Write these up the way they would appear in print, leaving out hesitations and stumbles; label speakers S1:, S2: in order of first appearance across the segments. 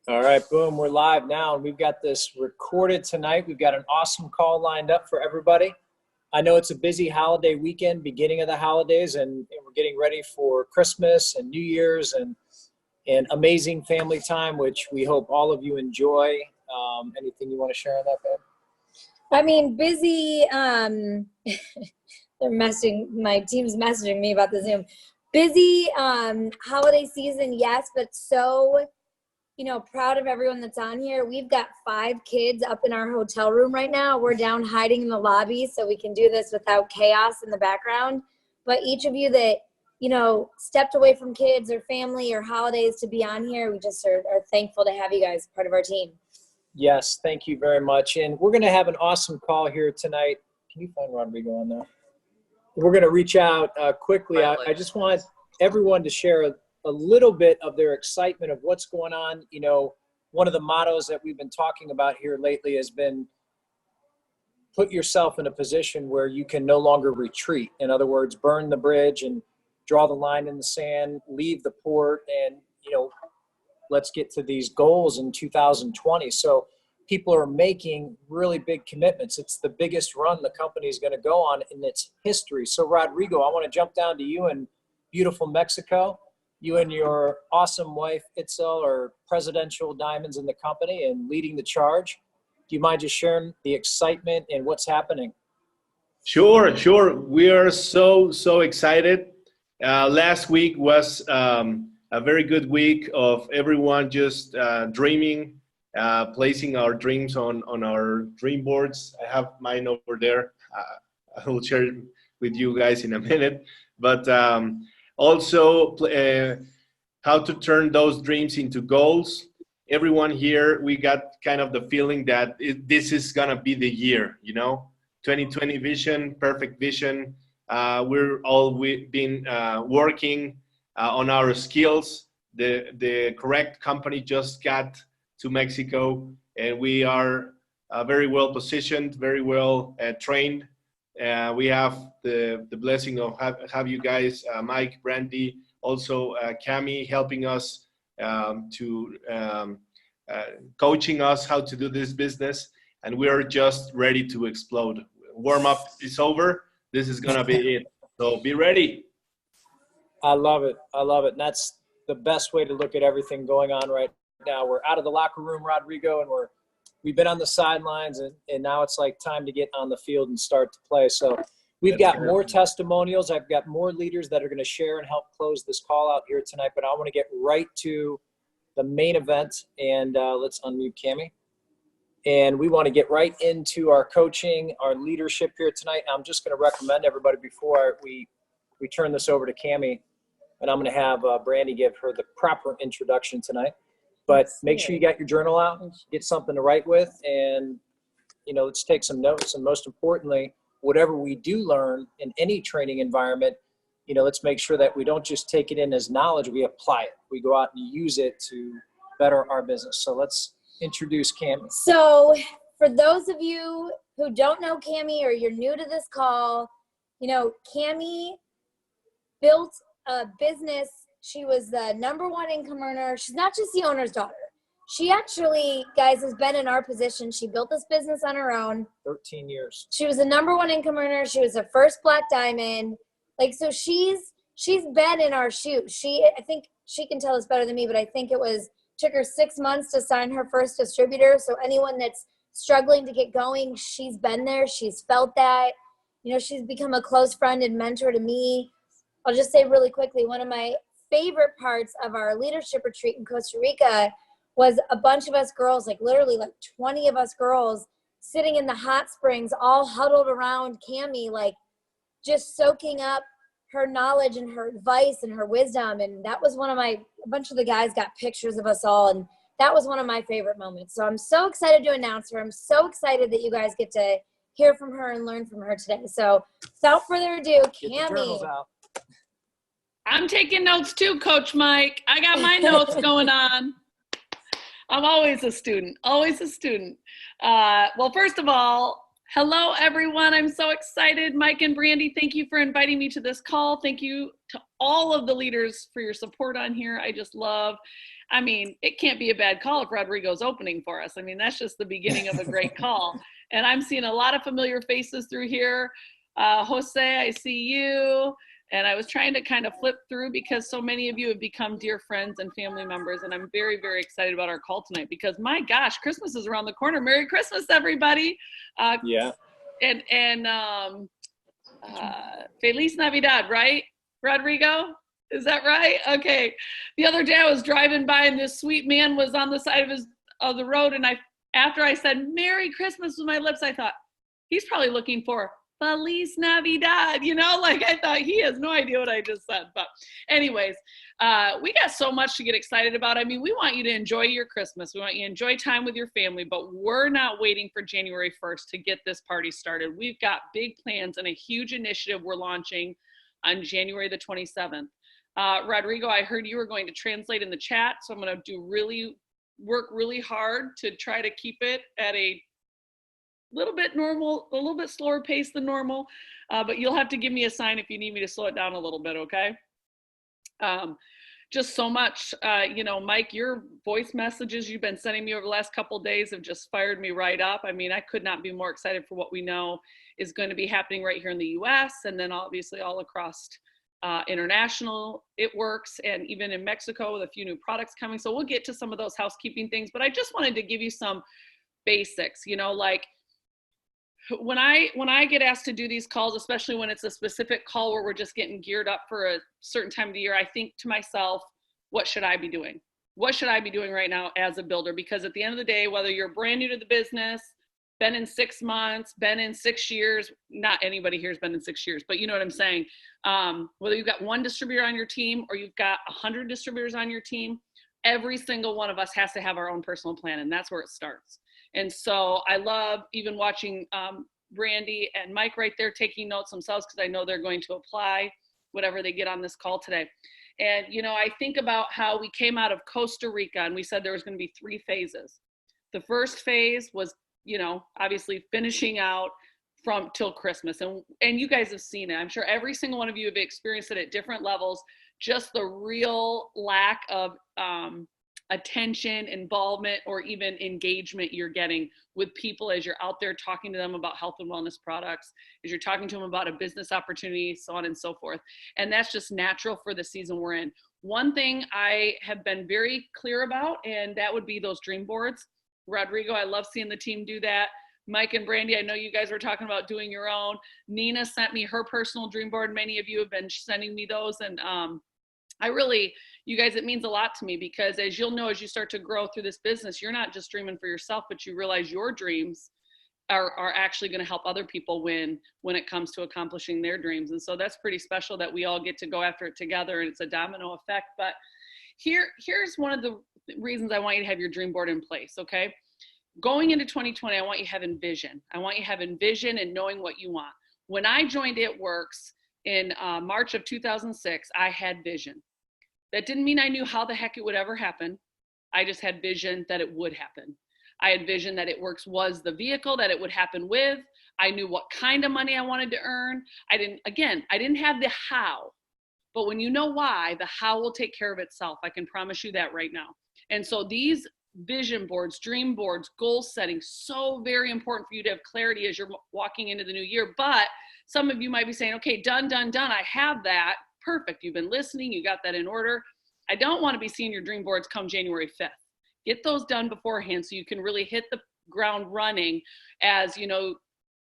S1: All right, boom, we're live now, and we've got this recorded tonight. We've got an awesome call lined up for everybody. I know it's a busy holiday weekend, beginning of the holidays, and we're getting ready for Christmas and New Year's and amazing family time, which we hope all of you enjoy. Anything you want to share on that, babe?
S2: I mean, busy. My team's messaging me about the Zoom. Busy holiday season, yes, but so, proud of everyone that's on here. We've got 5 kids up in our hotel room right now. We're down hiding in the lobby so we can do this without chaos in the background. But each of you that, stepped away from kids or family or holidays to be on here, we just are thankful to have you guys part of our team.
S1: Yes, thank you very much. And we're going to have an awesome call here tonight. Can you find Rodrigo on there? We're going to reach out quickly. I just want everyone to share a little bit of their excitement of what's going on. One of the mottos that we've been talking about here lately has been put yourself in a position where you can no longer retreat. In other words, burn the bridge and draw the line in the sand, leave the port, and, let's get to these goals in 2020. So people are making really big commitments. It's the biggest run the company is going to go on in its history. So Rodrigo, I want to jump down to you in beautiful Mexico. You and your awesome wife, Itzel, are presidential diamonds in the company and leading the charge. Do you mind just sharing the excitement and what's happening?
S3: Sure. We are so excited. Last week was a very good week of everyone just dreaming, placing our dreams on our dream boards. I have mine over there. I will share it with you guys in a minute. But also how to turn those dreams into goals. Everyone here, we got kind of the feeling that this is going to be the year, 2020 vision, perfect vision. We're all been working on our skills. The correct company just got to Mexico, and we are very well positioned, very well trained. We have the blessing of have you guys, Mike, Brandy, also Cami, helping us coaching us how to do this business, and we are just ready to explode. Warm up is over. This is gonna be it. So be ready.
S1: I love it. And that's the best way to look at everything going on right now. We're out of the locker room, Rodrigo, and we've been on the sidelines, and now it's like time to get on the field and start to play. So we've got more testimonials. I've got more leaders that are going to share and help close this call out here tonight, but I want to get right to the main event, and let's unmute Cami. And we want to get right into our coaching, our leadership here tonight. I'm just going to recommend everybody before we turn this over to Cami, and I'm going to have Brandy give her the proper introduction tonight. But make sure you got your journal out, get something to write with, and, let's take some notes. And most importantly, whatever we do learn in any training environment, let's make sure that we don't just take it in as knowledge, we apply it. We go out and use it to better our business. So let's introduce Cami.
S2: So for those of you who don't know Cami, or you're new to this call, Cami built a business. She was the #1 income earner. She's not just the owner's daughter. She actually, guys, has been in our position. She built this business on her own.
S1: 13 years.
S2: She was the #1 income earner. She was the first Black Diamond. So she's been in our shoes. I think she can tell us better than me, but I think took her 6 months to sign her first distributor. So anyone that's struggling to get going, she's been there. She's felt that. She's become a close friend and mentor to me. I'll just say really quickly, one of my favorite parts of our leadership retreat in Costa Rica was a bunch of us girls, literally 20 of us girls, sitting in the hot springs, all huddled around Cami, just soaking up her knowledge and her advice and her wisdom. And that was a bunch of the guys got pictures of us all, and that was one of my favorite moments. So I'm so excited to announce her. I'm so excited that you guys get to hear from her and learn from her today. So without further ado, Cami.
S4: I'm taking notes too, Coach Mike. I got my notes going on. I'm always a student, Well, first of all, hello, everyone. I'm so excited. Mike and Brandy, thank you for inviting me to this call. Thank you to all of the leaders for your support on here. I just love I mean, it can't be a bad call if Rodrigo's opening for us. I mean, that's just the beginning of a great call. And I'm seeing a lot of familiar faces through here. Jose, I see you. And I was trying to kind of flip through because so many of you have become dear friends and family members. And I'm very, very excited about our call tonight because, my gosh, Christmas is around the corner. Merry Christmas, everybody.
S1: Yeah.
S4: Feliz Navidad, right, Rodrigo? Is that right? Okay. The other day I was driving by and this sweet man was on the side of the road, and after I said Merry Christmas with my lips, I thought he's probably looking for Feliz Navidad, like I thought he has no idea what I just said. But anyways, we got so much to get excited about. I mean, we want you to enjoy your Christmas. We want you to enjoy time with your family, but we're not waiting for January 1st to get this party started. We've got big plans and a huge initiative we're launching on January the 27th. Rodrigo, I heard you were going to translate in the chat, so I'm going to work really hard to try to keep it at a little bit slower pace than normal, but you'll have to give me a sign if you need me to slow it down a little bit, okay? Just so much, Mike, your voice messages you've been sending me over the last couple of days have just fired me right up. I mean, I could not be more excited for what we know is going to be happening right here in the US, and then obviously all across international it works, and even in Mexico with a few new products coming. So we'll get to some of those housekeeping things, but I just wanted to give you some basics, like when I get asked to do these calls, especially when it's a specific call where we're just getting geared up for a certain time of the year, I think to myself, what should I be doing? What should I be doing right now as a builder? Because at the end of the day, whether you're brand new to the business, been in 6 months, been in 6 years, not anybody here has been in 6 years, but you know what I'm saying? Whether you've got one distributor on your team or you've got 100 distributors on your team, every single one of us has to have our own personal plan, and that's where it starts. And so I love even watching Brandy and Mike right there taking notes themselves, because I know they're going to apply whatever they get on this call today. And, I think about how we came out of Costa Rica and we said there was going to be 3 phases. The first phase was, obviously finishing out from till Christmas. And you guys have seen it. I'm sure every single one of you have experienced it at different levels, just the real lack of attention, involvement, or even engagement you're getting with people as you're out there talking to them about health and wellness products, as you're talking to them about a business opportunity, so on and so forth. And that's just natural for the season we're in. One thing I have been very clear about, and that would be those dream boards. Rodrigo, I love seeing the team do that. Mike and Brandy, I know you guys were talking about doing your own. Nina sent me her personal dream board. Many of you have been sending me those. And you guys, it means a lot to me, because as you'll know, as you start to grow through this business, you're not just dreaming for yourself, but you realize your dreams are actually going to help other people win when it comes to accomplishing their dreams. And so that's pretty special that we all get to go after it together, and it's a domino effect. But here's one of the reasons I want you to have your dream board in place, okay? Going into 2020, I want you having vision. I want you having vision and knowing what you want. When I joined It Works in March of 2006, I had vision. That didn't mean I knew how the heck it would ever happen. I just had vision that it would happen. I had vision that It Works was the vehicle that it would happen with. I knew what kind of money I wanted to earn. I didn't have the how, but when you know why, the how will take care of itself. I can promise you that right now. And so these vision boards, dream boards, goal setting, so very important for you to have clarity as you're walking into the new year. But some of you might be saying, okay, done. I have that. Perfect. You've been listening. You got that in order. I don't want to be seeing your dream boards come January 5th. Get those done beforehand so you can really hit the ground running. As you know,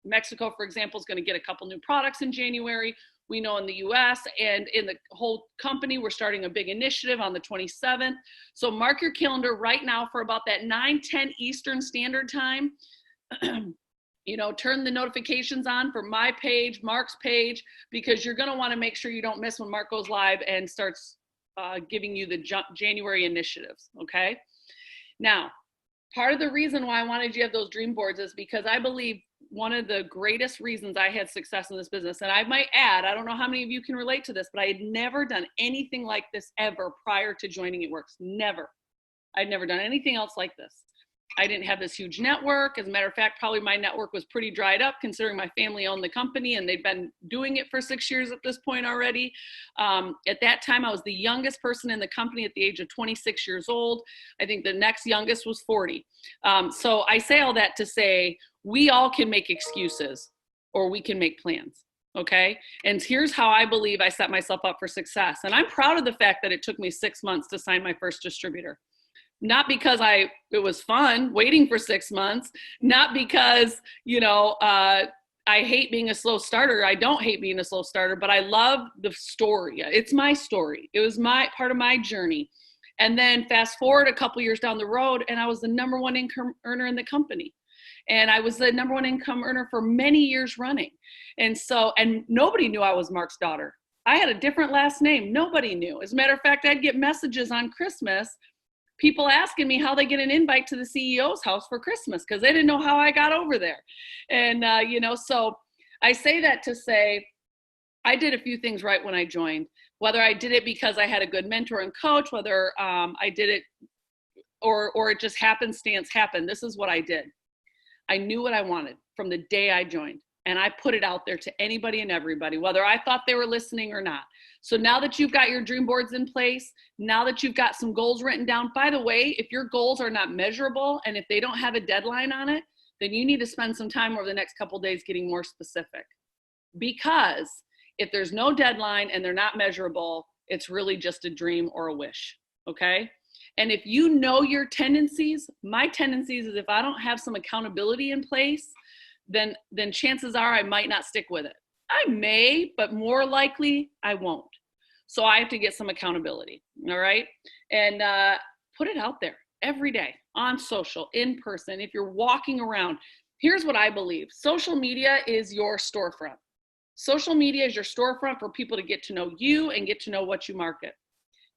S4: Mexico, for example, is going to get a couple new products in January. We know in the US and in the whole company, we're starting a big initiative on the 27th. So mark your calendar right now for about that 9:10 Eastern Standard Time. Turn the notifications on for my page, Mark's page, because you're going to want to make sure you don't miss when Mark goes live and starts giving you the January initiatives, okay? Now, part of the reason why I wanted you to have those dream boards is because I believe one of the greatest reasons I had success in this business, and I might add, I don't know how many of you can relate to this, but I had never done anything like this ever prior to joining It Works. Never. I'd never done anything else like this. I didn't have this huge network. As a matter of fact, probably my network was pretty dried up considering my family owned the company and they'd been doing it for 6 years at this point already. At that time, I was the youngest person in the company at the age of 26 years old. I think the next youngest was 40. So I say all that to say, we all can make excuses or we can make plans. Okay. And here's how I believe I set myself up for success. And I'm proud of the fact that it took me 6 months to sign my first distributor. Not because it was fun waiting for 6 months, not because, I hate being a slow starter. I don't hate being a slow starter, but I love the story. It's my story. It was my part of my journey. And then fast forward a couple years down the road, and I was the number one income earner in the company. And I was the number one income earner for many years running. And nobody knew I was Mark's daughter. I had a different last name. Nobody knew. As a matter of fact, I'd get messages on Christmas, people asking me how they get an invite to the CEO's house for Christmas because they didn't know how I got over there. And, so I say that to say I did a few things right when I joined, whether I did it because I had a good mentor and coach, whether I did it or it just happenstance happened. This is what I did. I knew what I wanted from the day I joined. And I put it out there to anybody and everybody, whether I thought they were listening or not. So now that you've got your dream boards in place, now that you've got some goals written down, by the way, if your goals are not measurable and if they don't have a deadline on it, then you need to spend some time over the next couple of days getting more specific. Because if there's no deadline and they're not measurable, it's really just a dream or a wish, okay? And if you know your tendencies, my tendencies is if I don't have some accountability in place, then chances are I might not stick with it. I may, but more likely I won't. So I have to get some accountability, all right? And put it out there every day on social, in person. If you're walking around, here's what I believe. Social media is your storefront. Social media is your storefront for people to get to know you and get to know what you market.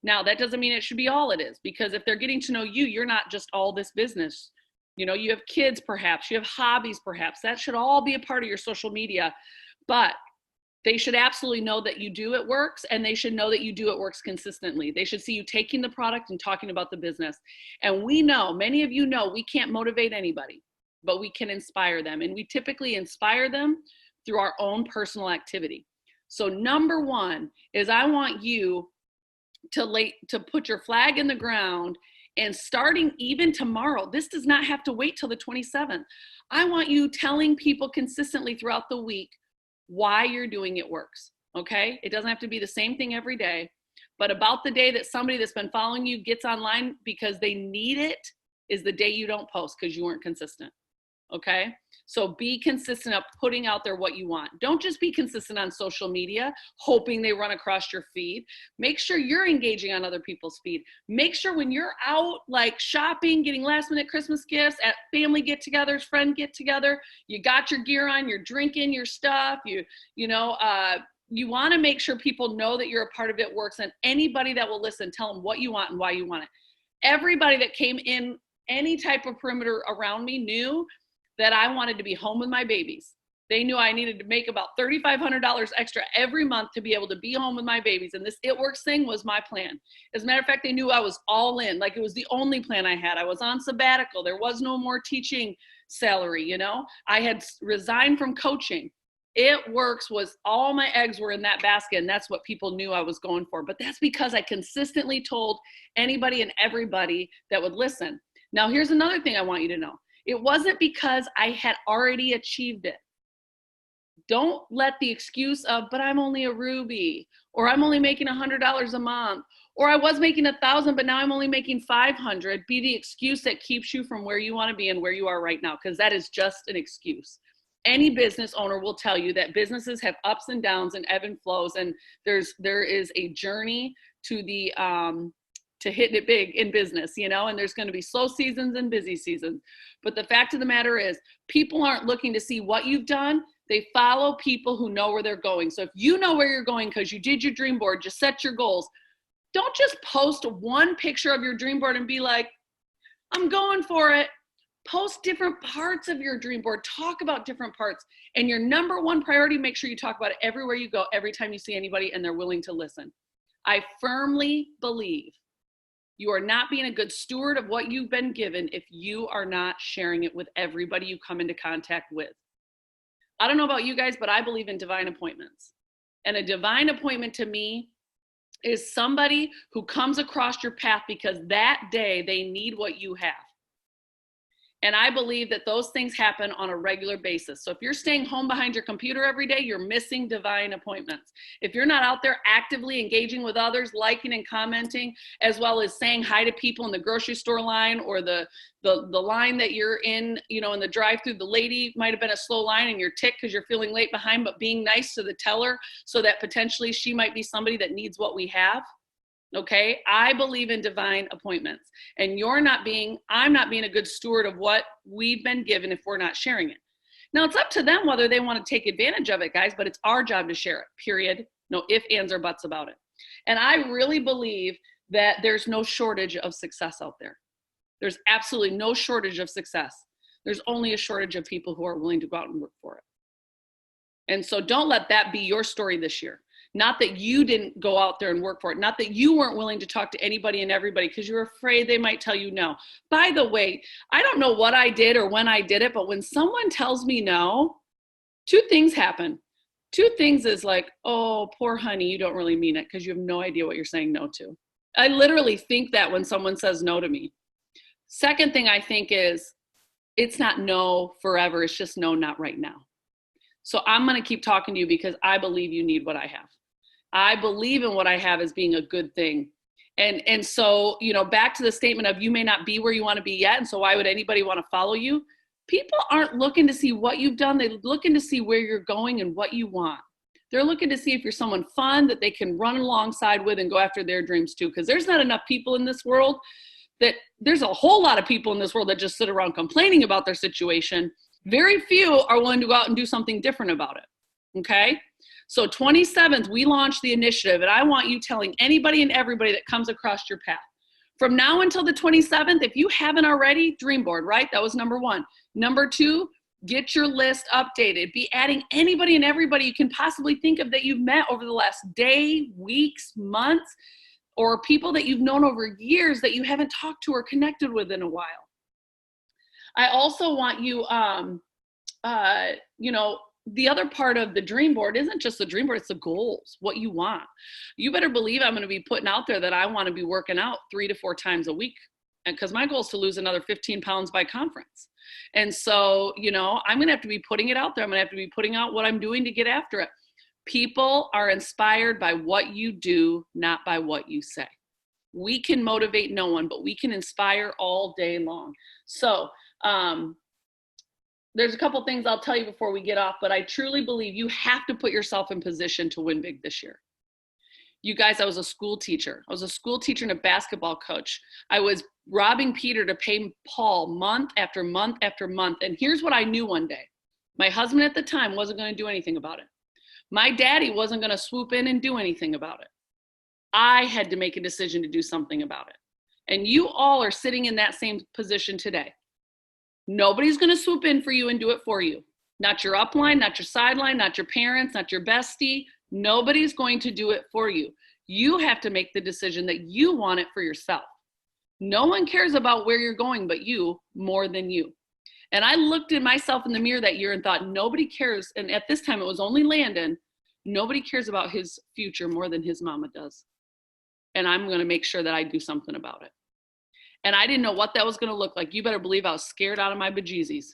S4: Now, that doesn't mean it should be all it is, because if they're getting to know you, you're not just all this business. You have kids, perhaps, you have hobbies, perhaps. That should all be a part of your social media, but they should absolutely know that you do it works, and they should know that you do it works consistently. They should see you taking the product and talking about the business. And we know, many of you know, we can't motivate anybody, but we can inspire them. And we typically inspire them through our own personal activity. So number one is I want you to put your flag in the ground. And starting even tomorrow, this does not have to wait till the 27th. I want you telling people consistently throughout the week why you're doing it works, okay? It doesn't have to be the same thing every day, but about the day that somebody that's been following you gets online because they need it is the day you don't post because you weren't consistent, okay? So be consistent of putting out there what you want. Don't just be consistent on social media, hoping they run across your feed. Make sure you're engaging on other people's feed. Make sure when you're out like shopping, getting last minute Christmas gifts, at family get-togethers, friend get-together, you got your gear on, you're drinking your stuff, you want to make sure people know that you're a part of it works, and anybody that will listen, tell them what you want and why you want it. Everybody that came in any type of perimeter around me knew that I wanted to be home with my babies. They knew I needed to make about $3,500 extra every month to be able to be home with my babies. And this It Works thing was my plan. As a matter of fact, they knew I was all in, like it was the only plan I had. I was on sabbatical. There was no more teaching salary, I had resigned from coaching. It Works was all my eggs were in that basket, and that's what people knew I was going for. But that's because I consistently told anybody and everybody that would listen. Now, here's another thing I want you to know. It wasn't because I had already achieved it. Don't let the excuse of, but I'm only a Ruby, or I'm only making $100 a month, or I was making $1,000, but now I'm only making $500 be the excuse that keeps you from where you want to be and where you are right now, because that is just an excuse. Any business owner will tell you that businesses have ups and downs and ebb and flows, and there is a journey to the to hitting it big in business, and there's going to be slow seasons and busy seasons. But the fact of the matter is, people aren't looking to see what you've done. They follow people who know where they're going. So if you know where you're going because you did your dream board, just set your goals. Don't just post one picture of your dream board and be like, I'm going for it. Post different parts of your dream board. Talk about different parts. And your number one priority, make sure you talk about it everywhere you go, every time you see anybody and they're willing to listen. I firmly believe You are not being a good steward of what you've been given if you are not sharing it with everybody you come into contact with. I don't know about you guys, but I believe in divine appointments. And a divine appointment to me is somebody who comes across your path because that day they need what you have. And I believe that those things happen on a regular basis. So if you're staying home behind your computer every day, you're missing divine appointments. If you're not out there actively engaging with others, liking and commenting, as well as saying hi to people in the grocery store line or the line that you're in, you know, in the drive-through, the lady might have been a slow line and you're ticked because you're feeling late behind, but being nice to the teller so that potentially she might be somebody that needs what we have. Okay, I believe in divine appointments, and I'm not being a good steward of what we've been given if we're not sharing it. Now it's up to them whether they want to take advantage of it, guys, but it's our job to share it, period. No ifs, ands, or buts about it. And I really believe that there's no shortage of success out there. There's absolutely no shortage of success. There's only a shortage of people who are willing to go out and work for it. And so don't let that be your story this year. Not that you didn't go out there and work for it. Not that you weren't willing to talk to anybody and everybody because you were afraid they might tell you no. By the way, I don't know what I did or when I did it, but when someone tells me no, two things happen. Two things is like, oh, poor honey, you don't really mean it because you have no idea what you're saying no to. I literally think that when someone says no to me. Second thing I think is it's not no forever. It's just no, not right now. So I'm going to keep talking to you because I believe you need what I have. I believe in what I have as being a good thing. And so, you know, back to the statement of you may not be where you want to be yet. And so why would anybody want to follow you? People aren't looking to see what you've done. They're looking to see where you're going and what you want. They're looking to see if you're someone fun that they can run alongside with and go after their dreams too. Because there's not enough people in this world there's a whole lot of people in this world that just sit around complaining about their situation. Very few are willing to go out and do something different about it. Okay. So 27th, we launched the initiative, and I want you telling anybody and everybody that comes across your path. From now until the 27th, if you haven't already, dream board, right? That was number one. Number two, get your list updated. Be adding anybody and everybody you can possibly think of that you've met over the last day, weeks, months, or people that you've known over years that you haven't talked to or connected with in a while. I also want you, the other part of the dream board isn't just the dream board, it's the goals, what you want. You better believe I'm going to be putting out there that I want to be working out 3 to 4 times a week. And because my goal is to lose another 15 pounds by conference. And so, you know, I'm going to have to be putting it out there. I'm going to have to be putting out what I'm doing to get after it. People are inspired by what you do, not by what you say. We can motivate no one, but we can inspire all day long. So, there's a couple things I'll tell you before we get off, but I truly believe you have to put yourself in position to win big this year. You guys, I was a school teacher. I was a school teacher and a basketball coach. I was robbing Peter to pay Paul month after month after month. And here's what I knew one day. My husband at the time wasn't going to do anything about it. My daddy wasn't going to swoop in and do anything about it. I had to make a decision to do something about it. And you all are sitting in that same position today. Nobody's going to swoop in for you and do it for you. Not your upline, not your sideline, not your parents, not your bestie. Nobody's going to do it for you. You have to make the decision that you want it for yourself. No one cares about where you're going but you more than you. And I looked at myself in the mirror that year and thought, nobody cares. And at this time, it was only Landon. Nobody cares about his future more than his mama does. And I'm going to make sure that I do something about it. And I didn't know what that was going to look like. You better believe I was scared out of my bejesus.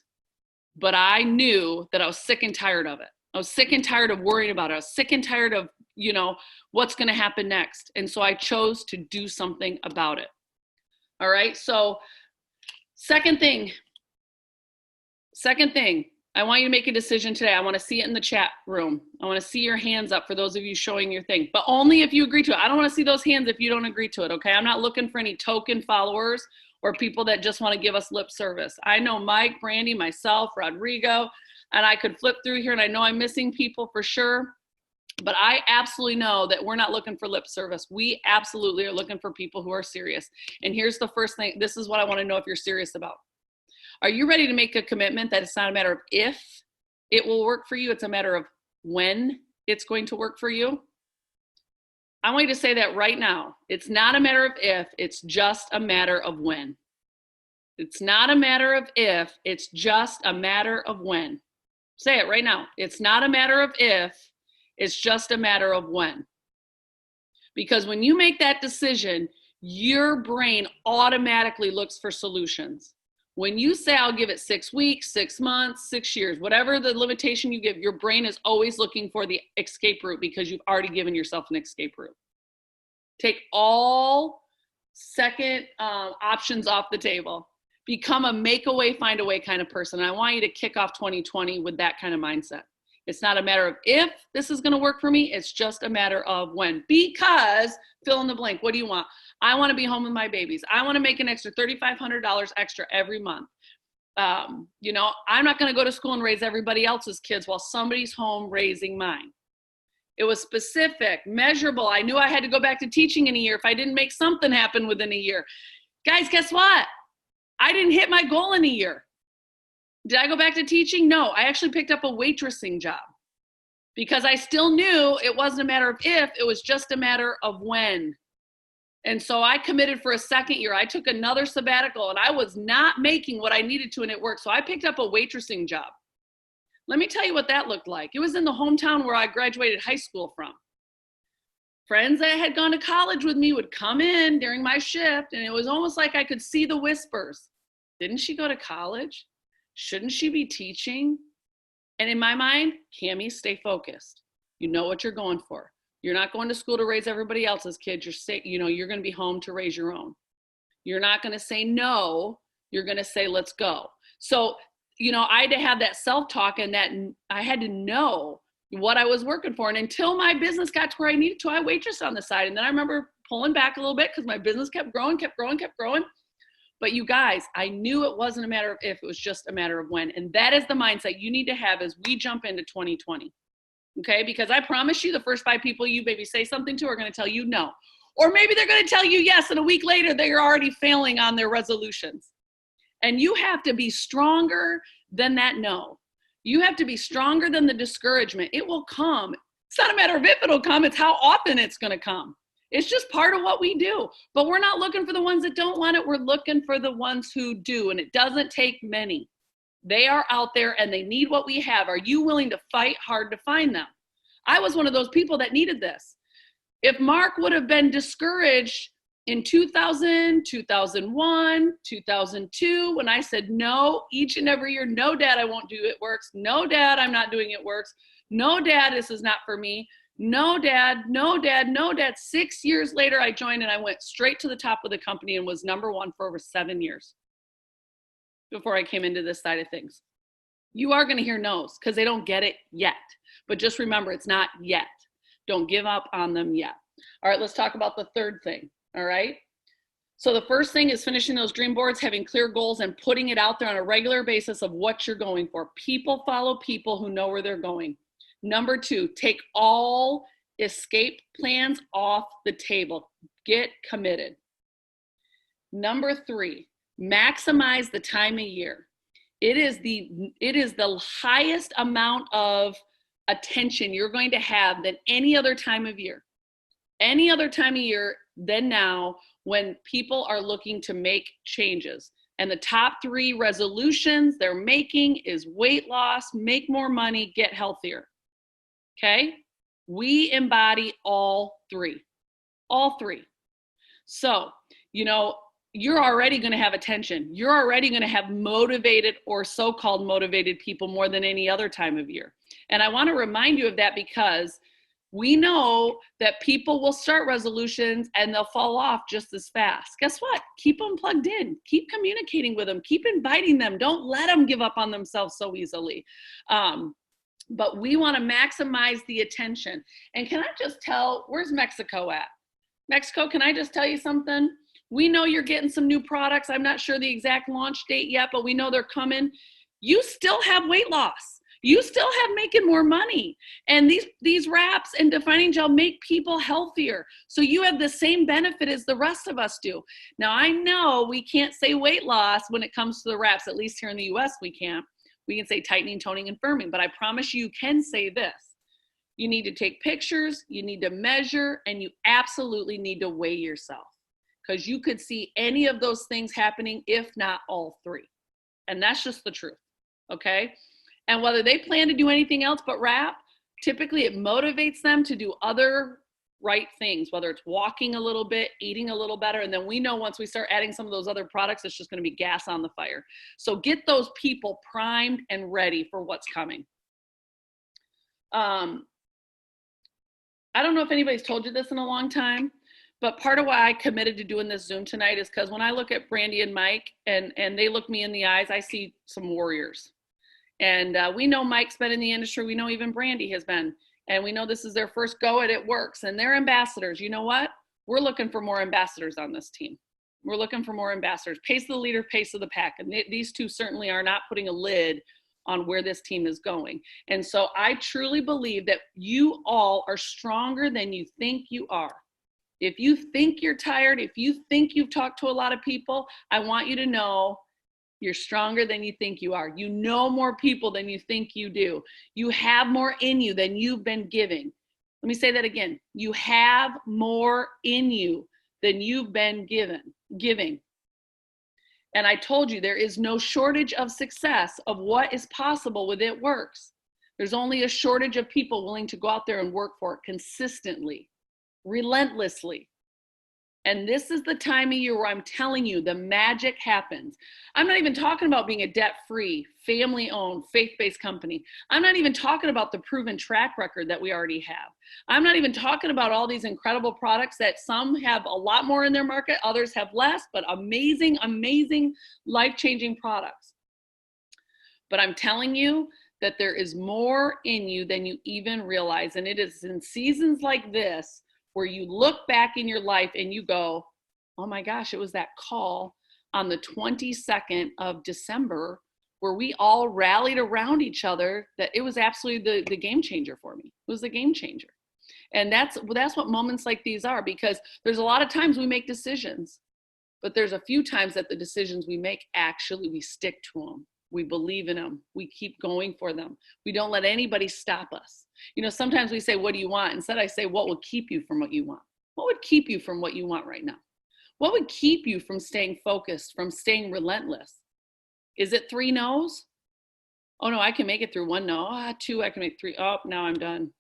S4: But I knew that I was sick and tired of it. I was sick and tired of worrying about it. I was sick and tired of, you know, what's going to happen next. And so I chose to do something about it. All right. So second thing, I want you to make a decision today. I want to see it in the chat room. I want to see your hands up for those of you showing your thing, but only if you agree to it. I don't want to see those hands if you don't agree to it. Okay. I'm not looking for any token followers or people that just want to give us lip service. I know Mike, Brandy, myself, Rodrigo, and I could flip through here and I know I'm missing people for sure, but I absolutely know that we're not looking for lip service. We absolutely are looking for people who are serious. And here's the first thing. This is what I want to know if you're serious about. Are you ready to make a commitment that it's not a matter of if it will work for you? It's a matter of when it's going to work for you. I want you to say that right now. It's not a matter of if, it's just a matter of when. It's not a matter of if, it's just a matter of when. Say it right now. It's not a matter of if, it's just a matter of when. Because when you make that decision, your brain automatically looks for solutions. When you say, I'll give it 6 weeks, 6 months, 6 years, whatever the limitation you give, your brain is always looking for the escape route because you've already given yourself an escape route. Take all second options off the table. Become a make a way, find a way kind of person. And I want you to kick off 2020 with that kind of mindset. It's not a matter of if this is going to work for me. It's just a matter of when. Because fill in the blank. What do you want? I want to be home with my babies. I want to make an extra $3,500 extra every month. I'm not going to go to school and raise everybody else's kids while somebody's home raising mine. It was specific, measurable. I knew I had to go back to teaching in a year if I didn't make something happen within a year. Guys, guess what? I didn't hit my goal in a year. Did I go back to teaching? No, I actually picked up a waitressing job because I still knew it wasn't a matter of if, it was just a matter of when. And so I committed for a second year. I took another sabbatical and I was not making what I needed to and it worked. So I picked up a waitressing job. Let me tell you what that looked like. It was in the hometown where I graduated high school from. Friends that had gone to college with me would come in during my shift and it was almost like I could see the whispers. Didn't she go to college? Shouldn't she be teaching? And in my mind, Cammie, stay focused. You know what you're going for. You're not going to school to raise everybody else's kids. You're going to be home to raise your own. You're not going to say no. You're going to say, let's go. So, I had to have that self-talk and that I had to know what I was working for. And until my business got to where I needed to, I waitressed on the side. And then I remember pulling back a little bit because my business kept growing. But you guys, I knew it wasn't a matter of if, it was just a matter of when. And that is the mindset you need to have as we jump into 2020. Okay? Because I promise you the first 5 people you maybe say something to are going to tell you no. Or maybe they're going to tell you yes, and a week later they're already failing on their resolutions. And you have to be stronger than that no. You have to be stronger than the discouragement. It will come. It's not a matter of if it'll come, it's how often it's going to come. It's just part of what we do. But we're not looking for the ones that don't want it. We're looking for the ones who do. And it doesn't take many. They are out there and they need what we have. Are you willing to fight hard to find them? I was one of those people that needed this. If Mark would have been discouraged in 2000, 2001, 2002, when I said no each and every year, no, Dad, I won't do it works. No, Dad, I'm not doing it works. No, Dad, this is not for me. No, Dad, no, Dad, no, Dad. 6 years later, I joined and I went straight to the top of the company and was number 1 for over 7 years before I came into this side of things. You are going to hear no's because they don't get it yet. But just remember, it's not yet. Don't give up on them yet. All right, let's talk about the third thing. All right. So the first thing is finishing those dream boards, having clear goals and putting it out there on a regular basis of what you're going for. People follow people who know where they're going. Number 2, take all escape plans off the table. Get committed. Number 3, maximize the time of year. It is the highest amount of attention you're going to have than any other time of year. Any other time of year than now when people are looking to make changes. And the top 3 resolutions they're making is weight loss, make more money, get healthier. Okay? We embody all 3. All 3. So, you're already going to have attention. You're already going to have motivated or so-called motivated people more than any other time of year. And I want to remind you of that because we know that people will start resolutions and they'll fall off just as fast. Guess what? Keep them plugged in. Keep communicating with them. Keep inviting them. Don't let them give up on themselves so easily. But we want to maximize the attention. And can I just tell, where's Mexico at? Mexico, can I just tell you something? We know you're getting some new products. I'm not sure the exact launch date yet, but we know they're coming. You still have weight loss. You still have making more money. And these wraps and defining gel make people healthier. So you have the same benefit as the rest of us do. Now, I know we can't say weight loss when it comes to the wraps, at least here in the US we can't. We can say tightening, toning, and firming, but I promise you can say this. You need to take pictures, you need to measure, and you absolutely need to weigh yourself, because you could see any of those things happening, if not all three. And that's just the truth, okay? And whether they plan to do anything else but wrap, typically it motivates them to do other right things, whether it's walking a little bit, eating a little better. And then we know once we start adding some of those other products, it's just going to be gas on the fire. So get those people primed and ready for what's coming. I don't know if anybody's told you this in a long time, but part of why I committed to doing this Zoom tonight is because when I look at Brandy and Mike and they look me in the eyes, I see some warriors. And we know Mike's been in the industry. We know even Brandy has been. And we know this is their first go at it works. And they're ambassadors. You know what? We're looking for more ambassadors on this team. We're looking for more ambassadors. Pace of the leader, pace of the pack. And these two certainly are not putting a lid on where this team is going. And so I truly believe that you all are stronger than you think you are. If you think you're tired, if you think you've talked to a lot of people, I want you to know you're stronger than you think you are. You know more people than you think you do. You have more in you than you've been giving. Let me say that again. You have more in you than you've been giving. And I told you there is no shortage of success of what is possible with It Works. There's only a shortage of people willing to go out there and work for it consistently, relentlessly. And this is the time of year where I'm telling you the magic happens. I'm not even talking about being a debt-free, family-owned, faith-based company. I'm not even talking about the proven track record that we already have. I'm not even talking about all these incredible products that some have a lot more in their market, others have less, but amazing, amazing, life-changing products. But I'm telling you that there is more in you than you even realize. And it is in seasons like this where you look back in your life and you go, oh my gosh, it was that call on the 22nd of December where we all rallied around each other, that it was absolutely the game changer for me. It was the game changer. And that's what moments like these are, because there's a lot of times we make decisions, but there's a few times that the decisions we make, actually we stick to them. We believe in them. We keep going for them. We don't let anybody stop us. You know, sometimes we say, what do you want? Instead, I say, what will keep you from what you want? What would keep you from what you want right now? What would keep you from staying focused, from staying relentless? Is it 3 no's? Oh no, I can make it through 1 no. 2, I can make 3. Oh, now I'm done.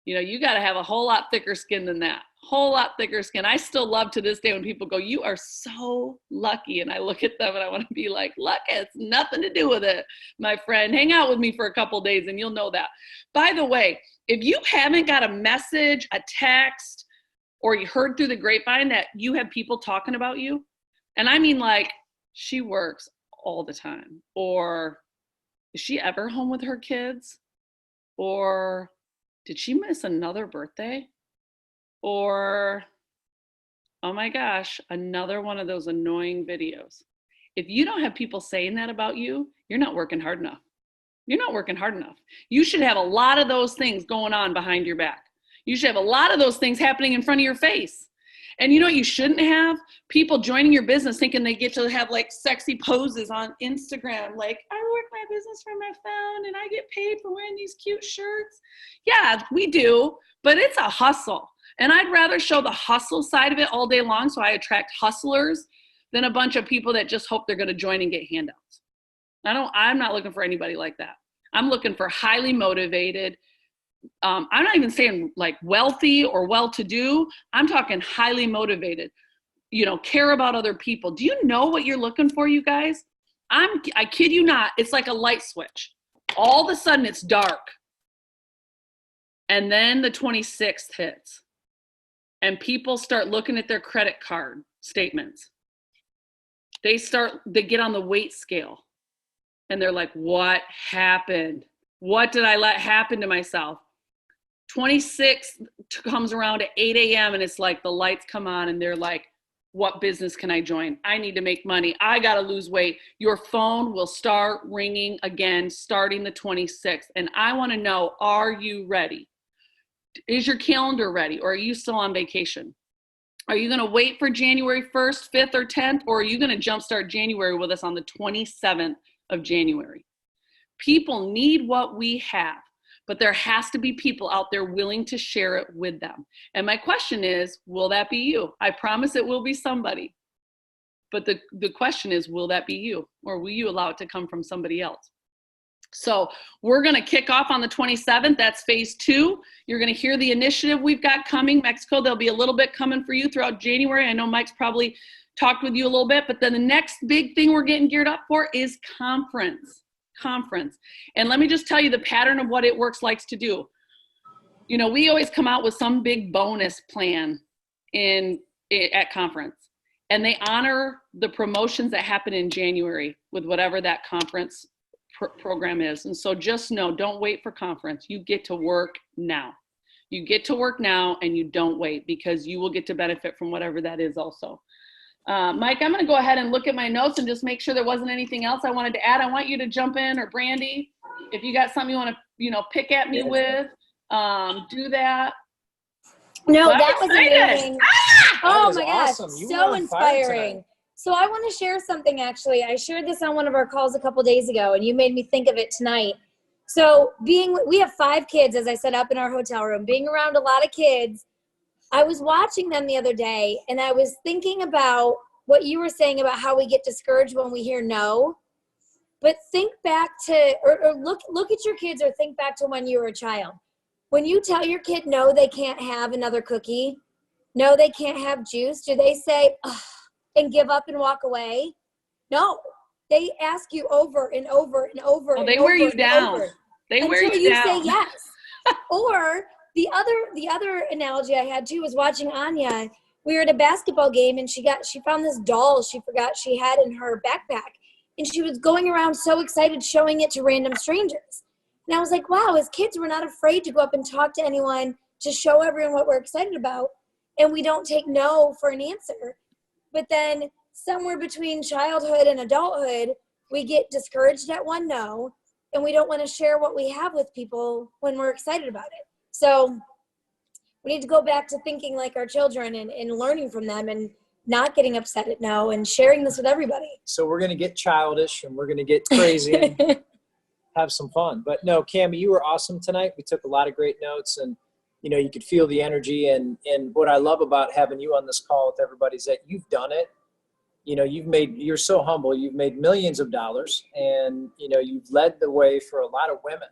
S4: You know, you got to have a whole lot thicker skin than that. Whole lot thicker skin. I still love to this day when people go, you are so lucky. And I look at them and I want to be like, luck has nothing to do with it, my friend. Hang out with me for a couple days and you'll know that. By the way, if you haven't got a message, a text, or you heard through the grapevine that you have people talking about you, and I mean like, she works all the time, or is she ever home with her kids? Or did she miss another birthday? Or, oh my gosh, another one of those annoying videos. If you don't have people saying that about you, you're not working hard enough. You're not working hard enough. You should have a lot of those things going on behind your back. You should have a lot of those things happening in front of your face. And you know what you shouldn't have? People joining your business thinking they get to have like sexy poses on Instagram. Like, I work my business from my phone and I get paid for wearing these cute shirts. Yeah, we do, but it's a hustle. And I'd rather show the hustle side of it all day long so I attract hustlers than a bunch of people that just hope they're going to join and get handouts. I'm not looking for anybody like that. I'm looking for highly motivated. I'm not even saying like wealthy or well-to-do. I'm talking highly motivated, you know, care about other people. Do you know what you're looking for, you guys? I kid you not. It's like a light switch. All of a sudden it's dark. And then the 26th hits. And people start looking at their credit card statements. They get on the weight scale. And they're like, what happened? What did I let happen to myself? 26 comes around at 8 a.m. and it's like the lights come on and they're like, what business can I join? I need to make money. I got to lose weight. Your phone will start ringing again starting the 26th. And I want to know, are you ready? Is your calendar ready, or are you still on vacation? Are you going to wait for January 1st, 5th, or 10th, or are you going to jumpstart January with us on the 27th of January? People need what we have. but there has to be people out there willing to share it with them. And my question is, will that be you? I promise it will be somebody. But the question is, will that be you? Or will you allow it to come from somebody else? So we're going to kick off on the 27th. That's phase 2. You're going to hear the initiative we've got coming. Mexico, there'll be a little bit coming for you throughout January. I know Mike's probably talked with you a little bit, but then the next big thing we're getting geared up for is conference. And let me just tell you the pattern of what It Works likes to do. You know, we always come out with some big bonus plan at conference, and they honor the promotions that happen in January with whatever that conference program is. And so just know, don't wait for conference. You get to work now. You get to work now, and you don't wait, because you will get to benefit from whatever that is also. Mike, I'm going to go ahead and look at my notes and just make sure there wasn't anything else I wanted to add. I want you to jump in, or Brandy, if you got something you want to, pick at me with, do that.
S2: No,
S4: Well,
S2: that was amazing. Oh my gosh,
S1: awesome. You were
S2: so
S1: on fire
S2: inspiring.
S1: tonight.
S2: So I want to share something, actually. I shared this on one of our calls a couple days ago, and you made me think of it tonight. So we have 5 kids, as I said, up in our hotel room. Being around a lot of kids, I was watching them the other day, and I was thinking about what you were saying about how we get discouraged when we hear no. But think back to, or look at your kids, or think back to when you were a child. When you tell your kid no, they can't have another cookie, no, they can't have juice, do they say, ugh, and give up and walk away? No. They ask you over and over and over.
S4: Oh, they wear you down. They wear
S2: until
S4: you
S2: you
S4: down.
S2: say yes. Or the other analogy I had too was watching Anya. We were at a basketball game, and she found this doll she forgot she had in her backpack, and she was going around so excited showing it to random strangers. And I was like, wow, as kids, we're not afraid to go up and talk to anyone, to show everyone what we're excited about, and we don't take no for an answer. But then somewhere between childhood and adulthood, we get discouraged at one no, and we don't want to share what we have with people when we're excited about it. So we need to go back to thinking like our children, and learning from them, and not getting upset at no, and sharing this with everybody.
S1: So we're going to get childish, and we're going to get crazy and have some fun. But no, Cammie, you were awesome tonight. We took a lot of great notes, and you could feel the energy. And what I love about having you on this call with everybody is that you've done it. You're so humble. You've made millions of dollars, and you've led the way for a lot of women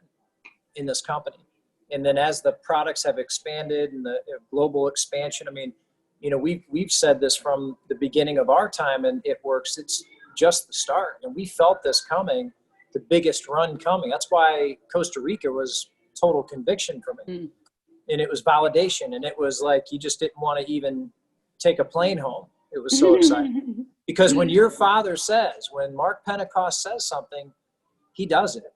S1: in this company. And then as the products have expanded and the global expansion, I mean, we've said this from the beginning of our time, and It Works. It's just the start, and we felt this coming, the biggest run coming. That's why Costa Rica was total conviction for me. And it was validation, and it was like you just didn't want to even take a plane home. It was so exciting. Because when your father says, when Mark Pentecost says something, he does it,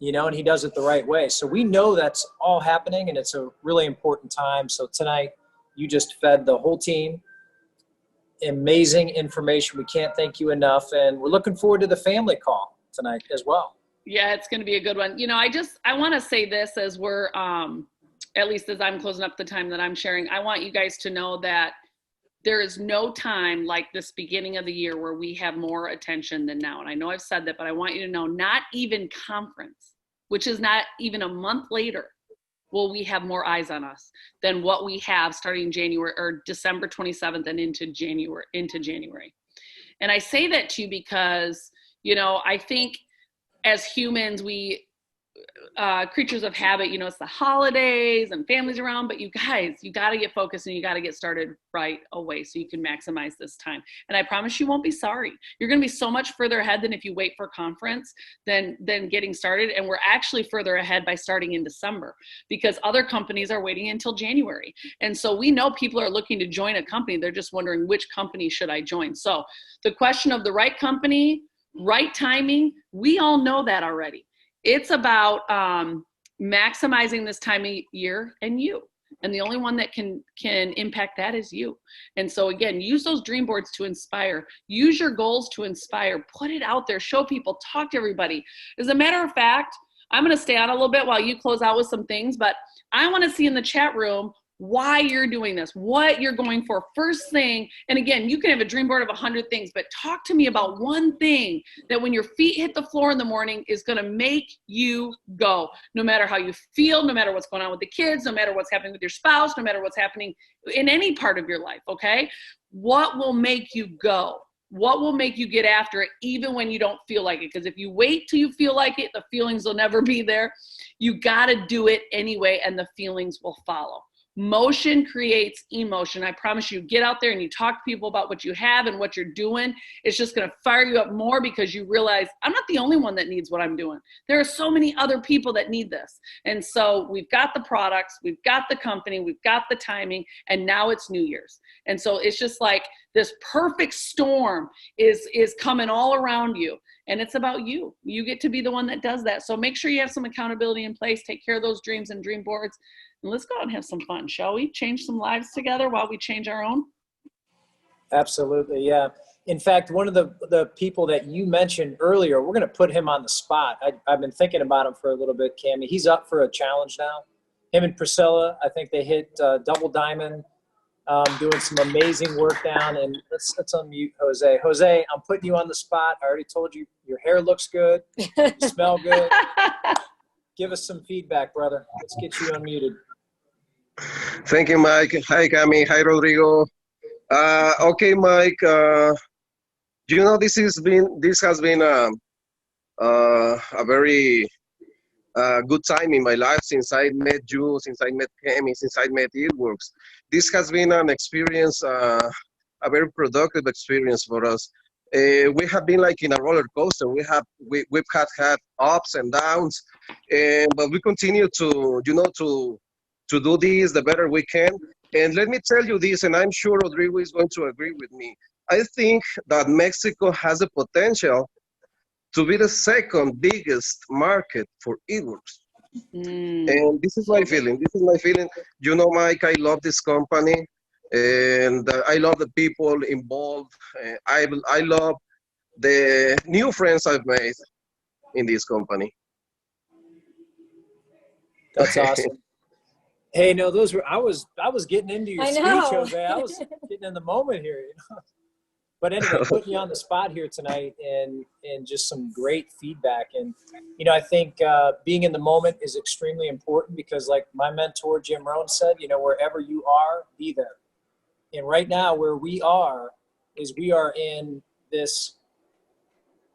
S1: and he does it the right way. So we know that's all happening, and it's a really important time. So tonight, you just fed the whole team amazing information. We can't thank you enough, and we're looking forward to the family call tonight as well.
S4: Yeah, it's going to be a good one. I want to say this as we're, at least as I'm closing up the time that I'm sharing, I want you guys to know that there is no time like this beginning of the year where we have more attention than now. And I know I've said that, but I want you to know, not even conference, which is not even a month later, will we have more eyes on us than what we have starting January or December 27th and into January. And I say that to you because, I think as humans, we, creatures of habit, it's the holidays and families around, but you guys, you got to get focused, and you got to get started right away so you can maximize this time. And I promise you won't be sorry. You're going to be so much further ahead than if you wait for conference than getting started. And we're actually further ahead by starting in December, because other companies are waiting until January. And so we know people are looking to join a company. They're just wondering, which company should I join? So the question of the right company, right timing, we all know that already. It's about maximizing this time of year and you. And the only one that can impact that is you. And so again, use those dream boards to inspire. Use your goals to inspire. Put it out there. Show people. Talk to everybody. As a matter of fact, I'm going to stay on a little bit while you close out with some things. But I want to see in the chat room, why you're doing this, what you're going for. First thing, and again, you can have a dream board of 100 things, but talk to me about one thing that when your feet hit the floor in the morning is going to make you go, no matter how you feel, no matter what's going on with the kids, no matter what's happening with your spouse, no matter what's happening in any part of your life, okay? What will make you go? What will make you get after it even when you don't feel like it? Because if you wait till you feel like it, the feelings will never be there. You got to do it anyway, and the feelings will follow. Motion creates emotion. I promise you, get out there and you talk to people about what you have and what you're doing. It's just going to fire you up more because you realize I'm not the only one that needs what I'm doing. There are so many other people that need this. And so we've got the products, we've got the company, we've got the timing, and now it's New Year's. And so it's just like this perfect storm is coming all around you. And it's about you. You get to be the one that does that. So make sure you have some accountability in place. Take care of those dreams and dream boards. And let's go out and have some fun, shall we? Change some lives together while we change our own?
S1: Absolutely, yeah. In fact, one of the people that you mentioned earlier, we're going to put him on the spot. I've been thinking about him for a little bit, Cammie. He's up for a challenge now. Him and Priscilla, I think they hit double diamond, doing some amazing work down. And let's unmute Jose. Jose, I'm putting you on the spot. I already told you your hair looks good. You smell good. Give us some feedback, brother. Let's get you unmuted.
S5: Thank you, Mike. Hi, Cammie. Hi, Rodrigo. Okay, Mike. This has been a very good time in my life since I met you, since I met Cammie, since I met Earworks. This has been an experience, a very productive experience for us. We have been like in a roller coaster. We've had ups and downs, but we continue to do this the better we can. And let me tell you this, and I'm sure Rodrigo is going to agree with me. I think that Mexico has the potential to be the second biggest market for Earworks. And this is my feeling. Mike, I love this company, and I love the people involved. I love the new friends I've made in this company.
S1: That's awesome. Hey, no, those were I was getting into your speech, Jose. I was getting in the moment here, But anyway, putting you on the spot here tonight and just some great feedback. And, I think being in the moment is extremely important because like my mentor, Jim Rohn said, wherever you are, be there. And right now where we are is we are in this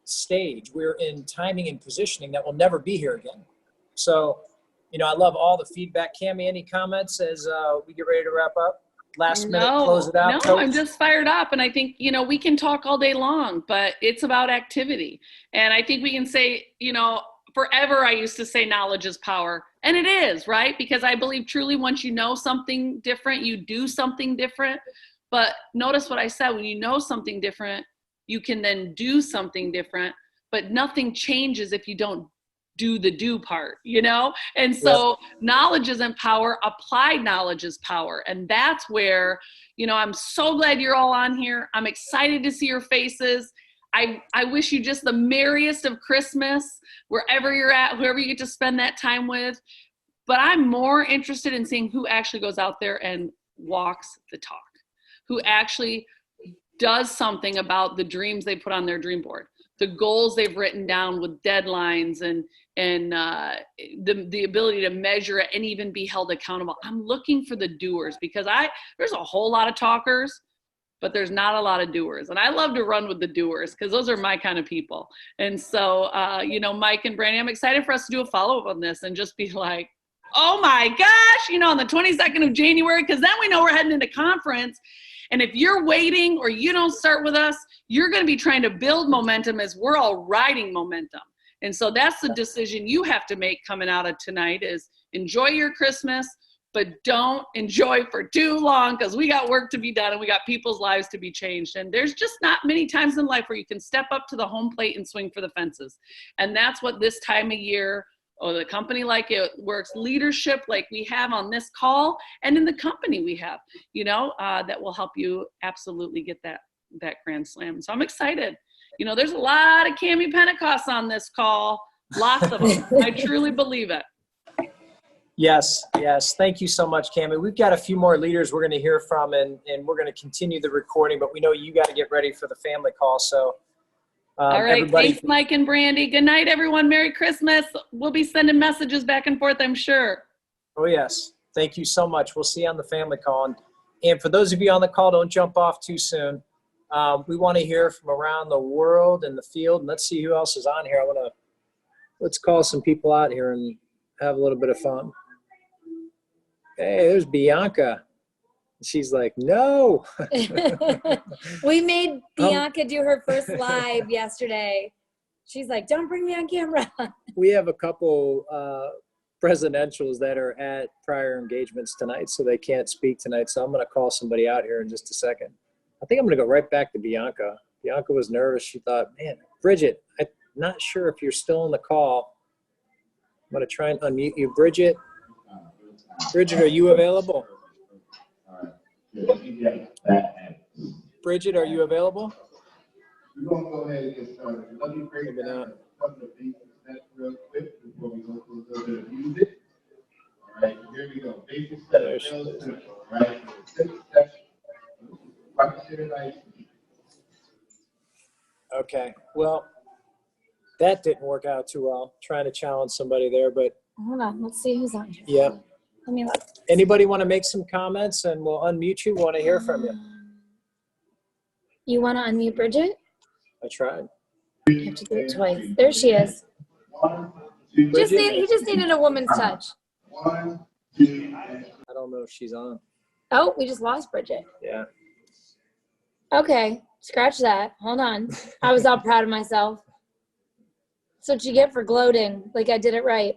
S1: stage. We're in timing and positioning that will never be here again. So, I love all the feedback. Cammie, any comments as we get ready to wrap up? Last minute, close it out.
S4: No,
S1: Coach?
S4: I'm just fired up. And I think, we can talk all day long, but it's about activity. And I think we can say, forever I used to say knowledge is power. And it is, right? Because I believe truly once you know something different, you do something different. But notice what I said, when you know something different, you can then do something different. But nothing changes if you don't do the do part, And so knowledge isn't power, applied knowledge is power. And that's where, I'm so glad you're all on here. I'm excited to see your faces. I wish you just the merriest of Christmas, wherever you're at, whoever you get to spend that time with. But I'm more interested in seeing who actually goes out there and walks the talk, who actually does something about the dreams they put on their dream board, the goals they've written down with deadlines and the ability to measure it and even be held accountable. I'm looking for the doers because there's a whole lot of talkers, but there's not a lot of doers. And I love to run with the doers because those are my kind of people. And so, Mike and Brandy, I'm excited for us to do a follow-up on this and just be like, oh my gosh, on the 22nd of January, because then we know we're heading into conference. And if you're waiting or you don't start with us, you're going to be trying to build momentum as we're all riding momentum. And so that's the decision you have to make coming out of tonight is enjoy your Christmas, but don't enjoy for too long because we got work to be done and we got people's lives to be changed. And there's just not many times in life where you can step up to the home plate and swing for the fences. And that's what this time of year or the company like it works, leadership like we have on this call and in the company we have, that will help you absolutely get that grand slam. So I'm excited. There's a lot of Cammie Pentecost on this call, lots of them. I truly believe it.
S1: Yes, yes. Thank you so much, Cammie. We've got a few more leaders we're going to hear from, and we're going to continue the recording, but we know you got to get ready for the family call. So
S4: All right.
S1: everybody,
S4: Thanks, Mike and Brandy. Good night, everyone. Merry Christmas. We'll be sending messages back and forth, I'm sure.
S1: oh, yes. Thank you so much. We'll see you on the family call. And for those of you on the call, don't jump off too soon. We want to hear from around the world and the field. And let's see who else is on here. Let's call some people out here and have a little bit of fun. Hey, there's Bianca. She's like, no.
S2: We made Bianca do her first live yesterday. She's like, don't bring me on camera.
S1: We have a couple presidentials that are at prior engagements tonight, so they can't speak tonight. So I'm going to call somebody out here in just a second. I think I'm going to go right back to Bianca. Bianca was nervous. She thought, man, Bridget, I'm not sure if you're still on the call. I'm going to try and unmute you. Bridget, are you available? Bridget, are you available?
S6: We're going to go ahead and get started. Let me break
S1: Maybe
S6: down
S1: not.
S6: a couple of basic steps real quick before we go through a little bit of music. All right, so here we go. Basic steps, real simple. All right, so simple steps.
S1: Okay. Well, that didn't work out too well. Trying to challenge somebody there, but
S2: Hold on. Let's see who's on here.
S1: yeah.
S2: Let me look.
S1: Anybody want to make some comments, and we'll unmute you? Want to hear from you?
S2: You want to unmute Bridget?
S1: I tried.
S2: You have to do it twice. There she is. He just needed a woman's touch.
S1: I don't know if she's on.
S2: Oh, we just lost Bridget.
S1: Yeah.
S2: Okay, scratch that. Hold on. I was all proud of myself. That's what you get for gloating, like I did it right.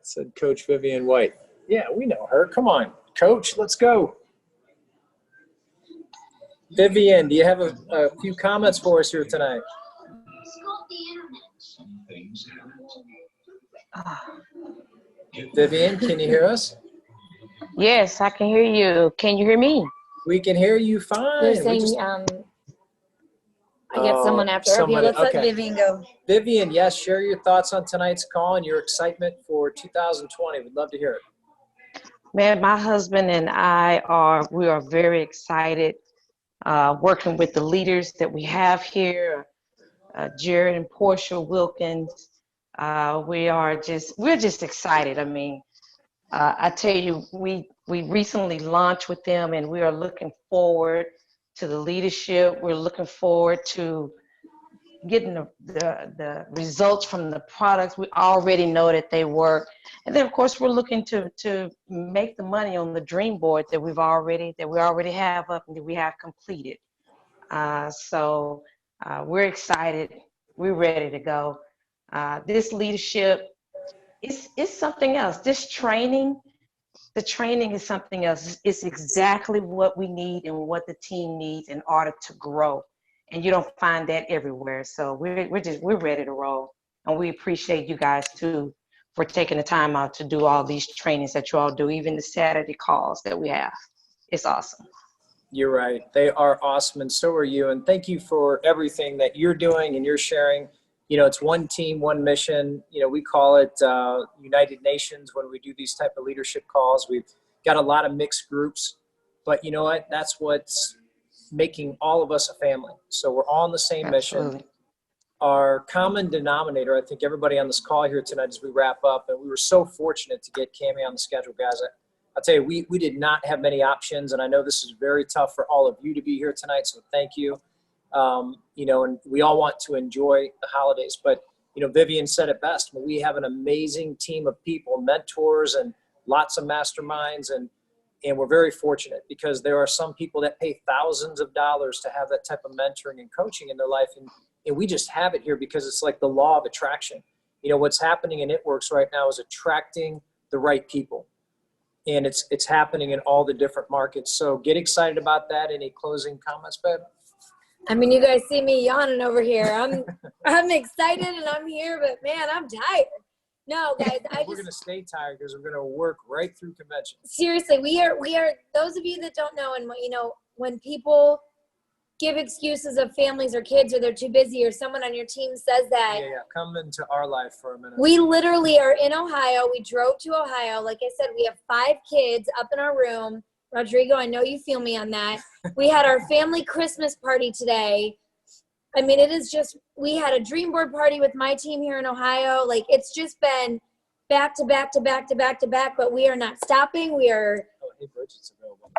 S1: Said Coach Vivian White. Yeah, we know her. Come on, Coach, let's go. Vivian, do you have a few comments for us here tonight? Vivian, can you hear us?
S7: Yes, I can hear you. Can you hear me?
S1: We can hear you fine.
S2: They're saying, I get someone after her. Okay, let's let Vivian go.
S1: Vivian, yes, share your thoughts on tonight's call and your excitement for 2020. We'd love to hear it.
S7: Man, my husband and we are very excited working with the leaders that we have here, Jared and Portia Wilkins. We're just excited. I mean, I tell you, we recently launched with them, and we are looking forward to the leadership. We're looking forward to getting the results from the products. We already know that they work. And then of course we're looking to make the money on the dream board that we already have up and that we have completed. So we're excited. We're ready to go. This leadership is something else. The training is something else. It's exactly what we need and what the team needs in order to grow. And you don't find that everywhere. So we're ready to roll. And we appreciate you guys too for taking the time out to do all these trainings that you all do, even the Saturday calls that we have. It's awesome.
S1: You're right. They are awesome, and so are you. And thank you for everything that you're doing and you're sharing. You know, it's one team, one mission. You know, we call it United Nations when we do these type of leadership calls. We've got a lot of mixed groups, but you know what? That's what's making all of us a family. So we're all on the same
S7: Absolutely.
S1: mission. Our common denominator, I think everybody on this call here tonight as we wrap up, and we were so fortunate to get Cammie on the schedule, guys. I'll tell you, we did not have many options, and I know this is very tough for all of you to be here tonight, so thank you. You know, and we all want to enjoy the holidays, but, you know, Vivian said it best. We have an amazing team of people, mentors, and lots of masterminds, and we're very fortunate because there are some people that pay thousands of dollars to have that type of mentoring and coaching in their life, and we just have it here because it's like the law of attraction. You know, what's happening in It Works right now is attracting the right people. And it's happening in all the different markets. So get excited about that. Any closing comments, babe?
S2: I mean, you guys see me yawning over here. I'm excited and I'm here, but man, I'm tired. No, guys,
S1: We're going to stay tired because we're going to work right through convention.
S2: Seriously, we are those of you that don't know, and you know, when people give excuses of families or kids or they're too busy or someone on your team says that.
S1: Yeah. Come into our life for a minute.
S2: We literally are in Ohio. We drove to Ohio. Like I said, we have 5 kids up in our room. Rodrigo, I know you feel me on that. We had our family Christmas party today. I mean, it is just, we had a dream board party with my team here in Ohio. Like, it's just been back to back to back to back to back, but we are not stopping. We are.
S1: Oh, hey, Bridget's available.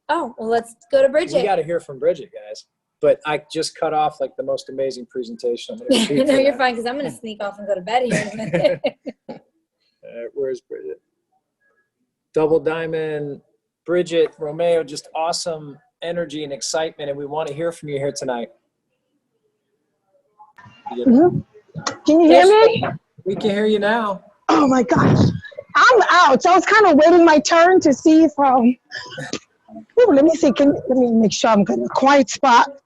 S2: Oh, well, let's go to Bridget.
S1: We got to hear from Bridget, guys. But I just cut off like the most amazing presentation.
S2: No, you're fine, because I'm going to sneak off and go to bed here in a minute.
S1: Where's Bridget? Double Diamond, Bridget, Romeo, just awesome energy and excitement, and we want to hear from you here tonight.
S8: Can you hear me?
S1: We can hear you now.
S8: Oh my gosh. I'm out. So I was kind of waiting my turn to see if let me see. Let me make sure I'm in a quiet spot.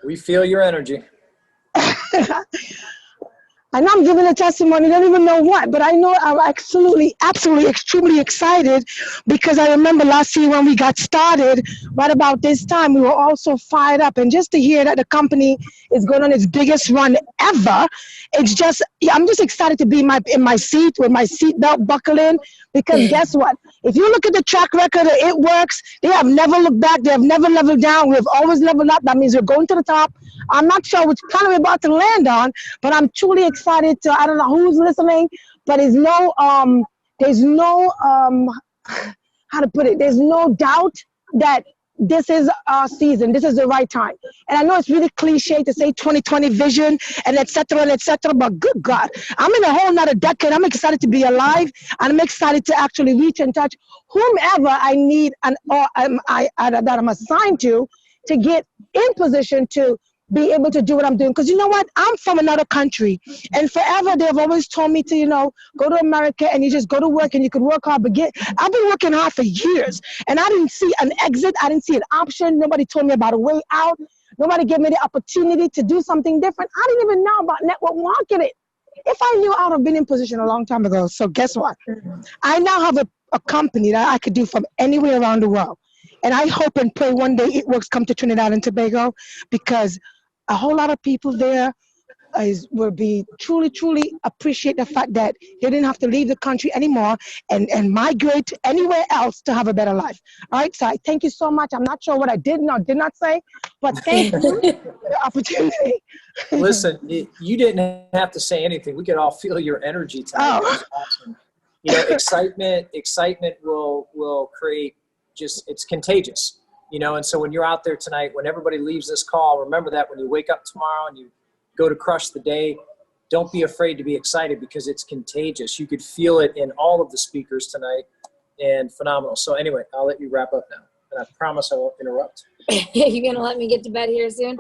S1: We feel your energy.
S8: I know I'm giving a testimony, I don't even know what, but I know I'm absolutely, extremely excited because I remember last year when we got started, right about this time, we were all so fired up. And just to hear that the company is going on its biggest run ever, it's just, I'm just excited to be in my seat with my seatbelt buckled in, because guess what? If you look at the track record of It Works, they have never looked back. They have never leveled down. We have always leveled up. That means we're going to the top. I'm not sure which planet we're about to land on, but I'm truly excited to, I don't know who's listening, but there's no, how to put it, there's no doubt that this is our season. This is the right time. And I know it's really cliche to say 2020 vision and et cetera, but good God, I'm in a whole nother decade. I'm excited to be alive, and I'm excited to actually reach and touch whomever I need that I'm assigned to get in position to be able to do what I'm doing. Because you know what? I'm from another country. And forever they've always told me to, go to America and you just go to work and you can work hard. But I've been working hard for years. And I didn't see an exit. I didn't see an option. Nobody told me about a way out. Nobody gave me the opportunity to do something different. I didn't even know about network marketing. If I knew, I would have been in position a long time ago. So guess what? I now have a company that I could do from anywhere around the world. And I hope and pray one day It Works come to Trinidad and Tobago, because a whole lot of people there will be truly appreciate the fact that they didn't have to leave the country anymore and migrate to anywhere else to have a better life. All right, so I thank you so much. I'm not sure what I did or did not say, but thank you for the opportunity.
S1: Listen, you didn't have to say anything. We could all feel your energy tonight.
S8: Oh.
S1: It was awesome. Excitement will create it's contagious. And so when you're out there tonight, when everybody leaves this call, remember that when you wake up tomorrow and you go to crush the day, don't be afraid to be excited, because it's contagious. You could feel it in all of the speakers tonight, and phenomenal. So anyway, I'll let you wrap up now, and I promise I won't interrupt.
S2: You're going to let me get to bed here soon?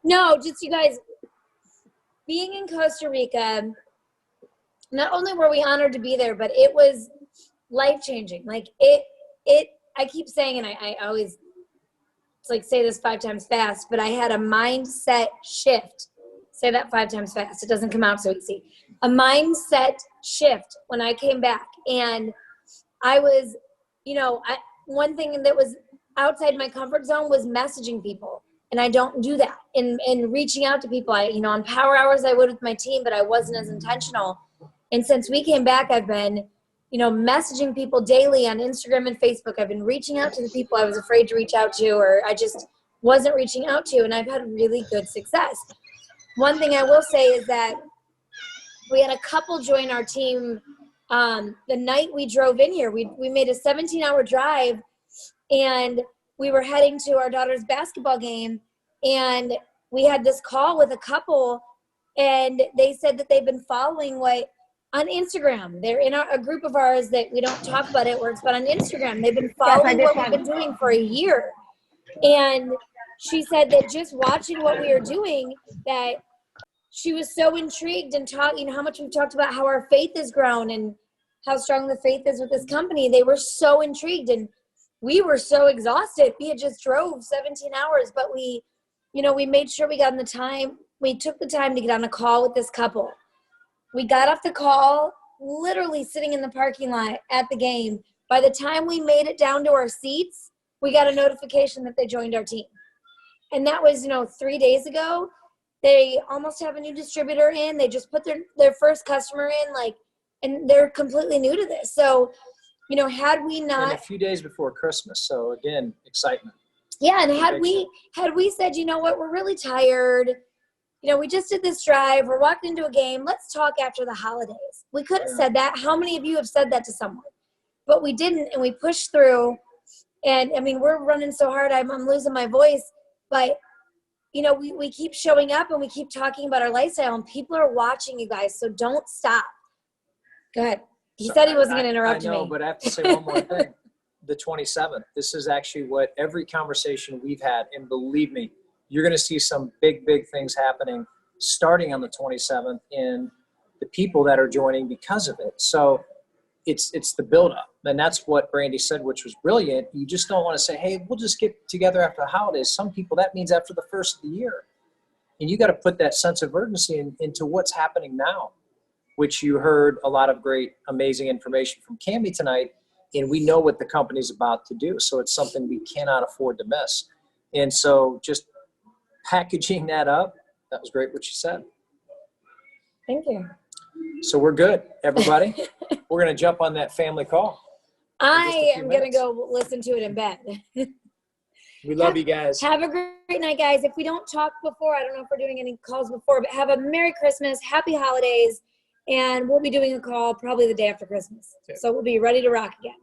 S2: No, just you guys, being in Costa Rica, not only were we honored to be there, but it was life-changing. Like I keep saying, and I always say this 5 times fast, but I had a mindset shift. Say that 5 times fast. It doesn't come out so easy. A mindset shift when I came back. And I was, one thing that was outside my comfort zone was messaging people. And I don't do that. And reaching out to people, on power hours I would with my team, but I wasn't as intentional. And since we came back, I've been messaging people daily on Instagram and Facebook. I've been reaching out to the people I was afraid to reach out to, or I just wasn't reaching out to, and I've had really good success. One thing I will say is that we had a couple join our team the night we drove in here. We made a 17-hour drive, and we were heading to our daughter's basketball game, and we had this call with a couple, and they said that they've been following on Instagram. They're in a group of ours that we don't talk about It Works, but on Instagram, they've been following what we've been doing for a year. And she said that just watching what we are doing, that she was so intrigued and how much we've talked about how our faith has grown and how strong the faith is with this company. They were so intrigued, and we were so exhausted. We had just drove 17 hours, but we made sure we got on the time. We took the time to get on a call with this couple. We got off the call, literally sitting in the parking lot at the game. By the time we made it down to our seats, we got a notification that they joined our team. And that was, 3 days ago. They almost have a new distributor in. They just put their first customer in, and they're completely new to this. So, had we not.
S1: And a few days before Christmas. So again, excitement.
S2: Yeah. And had we said, you know what, we're really tired. We just did this drive. We're walking into a game. Let's talk after the holidays. We could have said that. How many of you have said that to someone? But we didn't, and we pushed through. And, we're running so hard. I'm losing my voice. But, we keep showing up, and we keep talking about our lifestyle, and people are watching you guys. So don't stop. Go ahead. He said he wasn't going to interrupt me.
S1: I know, but I have to say one more thing. The 27th. This is actually what every conversation we've had, and believe me, you're going to see some big, big things happening starting on the 27th in the people that are joining because of it. So it's the buildup. And that's what Brandy said, which was brilliant. You just don't want to say, hey, we'll just get together after the holidays. Some people, that means after the first of the year. And you got to put that sense of urgency into what's happening now, which you heard a lot of great, amazing information from Cammie tonight. And we know what the company's about to do. So it's something we cannot afford to miss. And so just packaging that up, that was great what you said.
S2: Thank you.
S1: So we're good, everybody. We're going to jump on that family call.
S2: I am going to go listen to it in bed.
S1: We love you guys.
S2: Have a great night, guys. If we don't talk before, I don't know if we're doing any calls before, but have a Merry Christmas, Happy Holidays, and we'll be doing a call probably the day after Christmas. So we'll be ready to rock again.